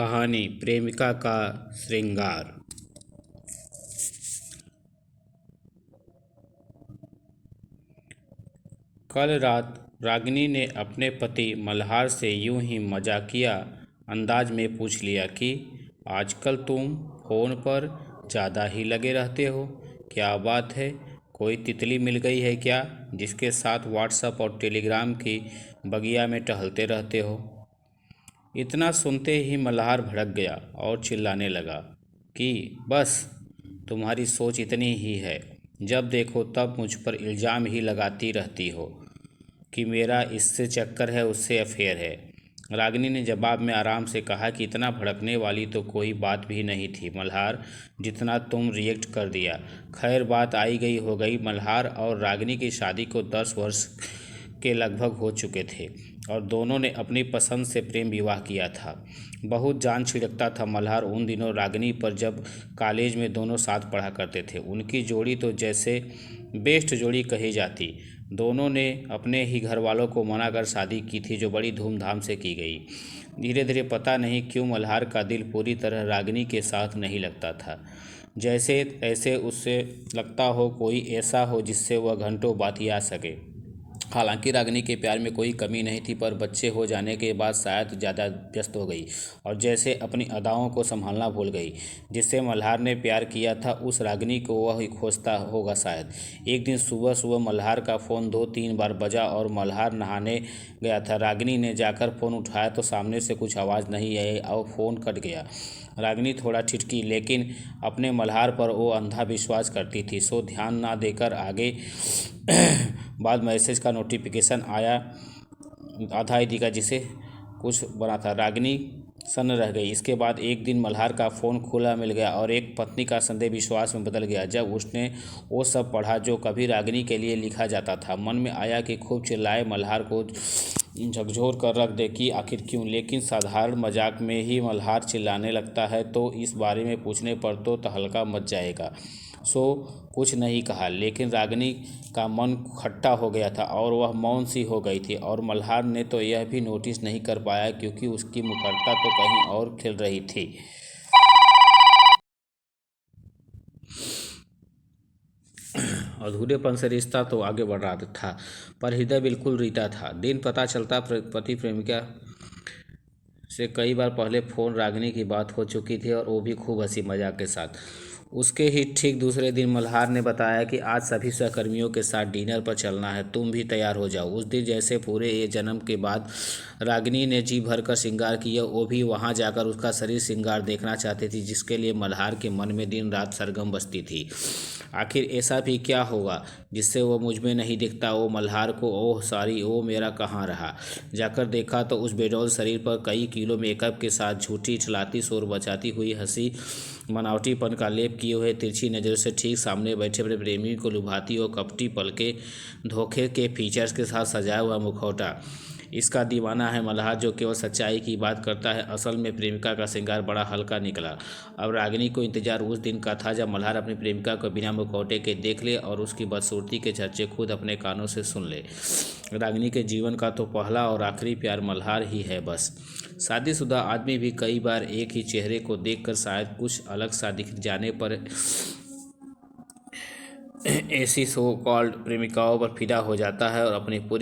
कहानी प्रेमिका का श्रृंगार। कल रात रागिनी ने अपने पति मल्हार से यूं ही मजाकिया अंदाज में पूछ लिया कि आजकल तुम फोन पर ज़्यादा ही लगे रहते हो। क्या बात है? कोई तितली मिल गई है क्या, जिसके साथ व्हाट्सएप और टेलीग्राम की बगिया में टहलते रहते हो? इतना सुनते ही मल्हार भड़क गया और चिल्लाने लगा कि बस तुम्हारी सोच इतनी ही है। जब देखो तब मुझ पर इल्ज़ाम ही लगाती रहती हो कि मेरा इससे चक्कर है, उससे अफेयर है। रागिनी ने जवाब में आराम से कहा कि इतना भड़कने वाली तो कोई बात भी नहीं थी मल्हार, जितना तुम रिएक्ट कर दिया। खैर, बात आई गई हो गई। मल्हार और रागिनी की शादी को 10 वर्ष के लगभग हो चुके थे और दोनों ने अपनी पसंद से प्रेम विवाह किया था। बहुत जान छिड़कता था मल्हार उन दिनों रागिनी पर, जब कॉलेज में दोनों साथ पढ़ा करते थे। उनकी जोड़ी तो जैसे बेस्ट जोड़ी कही जाती। दोनों ने अपने ही घर वालों को मना कर शादी की थी, जो बड़ी धूमधाम से की गई। धीरे धीरे पता नहीं क्यों मल्हार का दिल पूरी तरह रागिनी के साथ नहीं लगता था। जैसे ऐसे उससे लगता हो कोई ऐसा हो जिससे वह घंटों बातिया सके। हालांकि रागिनी के प्यार में कोई कमी नहीं थी, पर बच्चे हो जाने के बाद शायद ज़्यादा व्यस्त हो गई और जैसे अपनी अदाओं को संभालना भूल गई। जिससे मल्हार ने प्यार किया था, उस रागिनी को वह खोजता होगा शायद। एक दिन सुबह सुबह मल्हार का फ़ोन 2-3 बार बजा और मल्हार नहाने गया था। रागिनी ने जाकर फ़ोन उठाया तो सामने से कुछ आवाज़ नहीं आई और फ़ोन कट गया। रागिनी थोड़ा ठिठकी, लेकिन अपने मल्हार पर वो अंधा विश्वास करती थी, सो ध्यान ना देकर आगे बाद मैसेज का नोटिफिकेशन आया आधा ही दिखा, जिसे कुछ बना था। रागिनी सन्न रह गई। इसके बाद एक दिन मल्हार का फ़ोन खुला मिल गया और एक पत्नी का संदेह विश्वास में बदल गया जब उसने वो सब पढ़ा जो कभी रागिनी के लिए लिखा जाता था। मन में आया कि खूब चिल्लाए, मल्हार को झकझोर कर रख दे कि आखिर क्यों, लेकिन साधारण मजाक में ही मल्हार चिल्लाने लगता है तो इस बारे में पूछने पर तो तहलका मच जाएगा। सो कुछ नहीं कहा, लेकिन रागिनी का मन खट्टा हो गया था और वह मौन सी हो गई थी। और मल्हार ने तो यह भी नोटिस नहीं कर पाया, क्योंकि उसकी मुखरता तो कहीं और खिल रही थी। अधूरेपन से रिश्ता तो आगे बढ़ रहा था, पर हृदय बिल्कुल रीता था। दिन पता चलता पति प्रेमिका से कई बार पहले फ़ोन रागिनी की बात हो चुकी थी, और वो भी खूब हंसी मजाक के साथ। उसके ही ठीक दूसरे दिन मल्हार ने बताया कि आज सभी सहकर्मियों के साथ डिनर पर चलना है, तुम भी तैयार हो जाओ। उस दिन जैसे पूरे ये जन्म के बाद रागिनी ने जी भर कर श्रृंगार किया, वो भी वहाँ जाकर उसका शरीर श्रृंगार देखना चाहती थी, जिसके लिए मल्हार के मन में दिन रात सरगम बसती थी। आखिर ऐसा भी क्या होगा जिससे वो मुझ में नहीं दिखता? वो मल्हार को ओह सॉरी, वो मेरा कहाँ रहा। जाकर देखा तो उस बेडौल शरीर पर कई किलो मेकअप के साथ झूठी इठलाती शोर बचाती हुई हंसी, बनावटीपन का लेप किए हुए तिरछी नज़रों से ठीक सामने बैठे अपने प्रेमी को लुभाती और कपटी पलके धोखे के फीचर्स के साथ सजाया हुआ मुखौटा। इसका दीवाना है मल्हार, जो केवल सच्चाई की बात करता है। असल में प्रेमिका का श्रृंगार बड़ा हल्का निकला। अब रागिनी को इंतजार उस दिन का था जब मल्हार अपनी प्रेमिका को बिना मुखौटे के देख ले और उसकी बदसूरती के चर्चे खुद अपने कानों से सुन ले। रागिनी के जीवन का तो पहला और आखिरी प्यार मल्हार ही है बस। शादीशुदा आदमी भी कई बार एक ही चेहरे को देखकर शायद कुछ अलग सा दिख जाने पर ऐसी सो कॉल्ड प्रेमिकाओं पर फिदा हो जाता है और अपनी पूरी